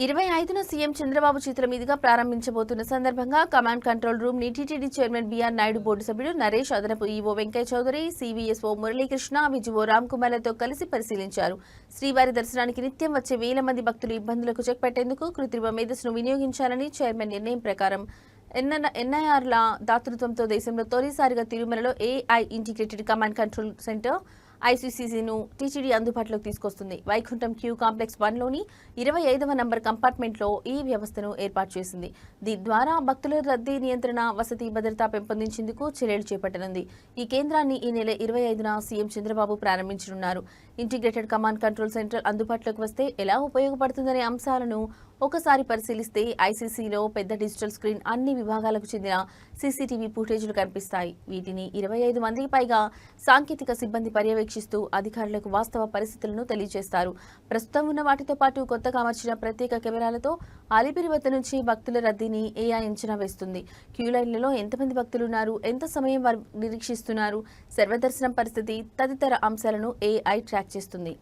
25న CM Chandrababu చేతుల మీదుగా ప్రారంభించబోతున్న సందర్భంగా కమాండ్ కంట్రోల్ రూమ్ ని TTD chairman B R Naidu board సభ్యుడు నరేష్, అదనపు EO Venkaiah Chowdary, CVSO Muralikrishna, VGO రామ్కుమార్లతో కలిసి పరిశీలించారు. శ్రీవారి దర్శనానికి నిత్యం వచ్చే వేల మంది భక్తులు ఇబ్బందులకు చెక్ పెట్టేందుకు కృత్రిమ మేధస్సును వినియోగించాలని చైర్మన్ నిర్ణయం ప్రకారం ఎన్ఐఆర్ల దాతృత్వంతో దేశంలో తొలిసారిగా తిరుమలలో AI integrated command control centre ఐసీసీను టీటీడీ అందుబాటులోకి తీసుకొస్తుంది. వైకుంఠం క్యూ కాంప్లెక్స్ 1లోని 25వ నంబర్ కంపార్ట్మెంట్లో ఈ వ్యవస్థను ఏర్పాటు చేసింది. దీని ద్వారా భక్తుల రద్దీ నియంత్రణ, వసతి భద్రత పెంపొందించేందుకు చర్యలు చేపట్టనుంది. ఈ కేంద్రాన్ని ఈ నెల 25న సీఎం చంద్రబాబు ప్రారంభించనున్నారు. ఇంటిగ్రేటెడ్ కమాండ్ కంట్రోల్ సెంటర్ అందుబాటులోకి వస్తే ఎలా ఉపయోగపడుతుందనే అంశాలను ఒకసారి పరిశీలిస్తే ఐసీసీలో పెద్ద డిజిటల్ స్క్రీన్, అన్ని విభాగాలకు చెందిన సీసీటీవీ ఫుటేజీలు కనిపిస్తాయి. వీటిని 25 మందికి పైగా సాంకేతిక సిబ్బంది పర్యవేక్షిస్తూ అధికారులకు వాస్తవ పరిస్థితులను తెలియజేస్తారు. ప్రస్తుతం ఉన్న వాటితో పాటు కొత్తగా అమర్చిన ప్రత్యేక కెమెరాలతో అలిపిరి వద్ద నుంచి భక్తుల రద్దీని ఏఐ అంచనా వేస్తుంది. క్యూ లైన్లలో ఎంతమంది భక్తులున్నారు, ఎంత సమయం వారు నిరీక్షిస్తున్నారు, సర్వదర్శనం పరిస్థితి తదితర అంశాలను ఏఐ ట్రాక్ చేస్తుంది.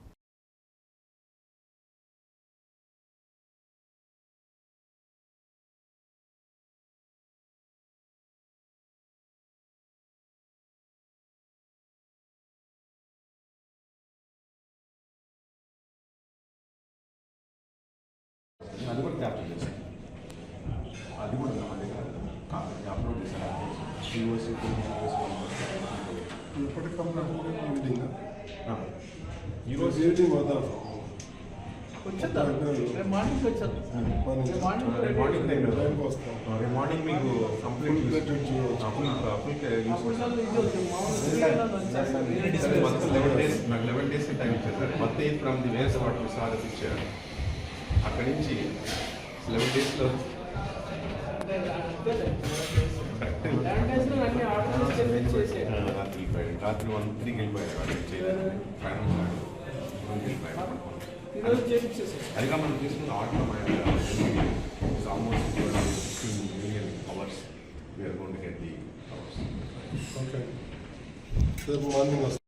అది కూడా క్యాప్చర్ చేశాను. అది కూడా నా దగ్గర అప్లోడ్ చేశాను. ఇప్పటికి కంప్లీట్ ఈరోజు ఎడిటింగ్ అవుతాను. మార్నింగ్ మీకు కంప్లీట్ నాకు 11 days టైం ఇచ్చారు. మొత్తం from the ways what sir ఇచ్చారు. అక్కడి నుంచి 11 daysలో రాత్రి 1-3కి వెళ్ళిపోయారు. అదిగా మనం తీసుకున్న almost $15 million we are going to get the hours. Okay. రేపు మార్నింగ్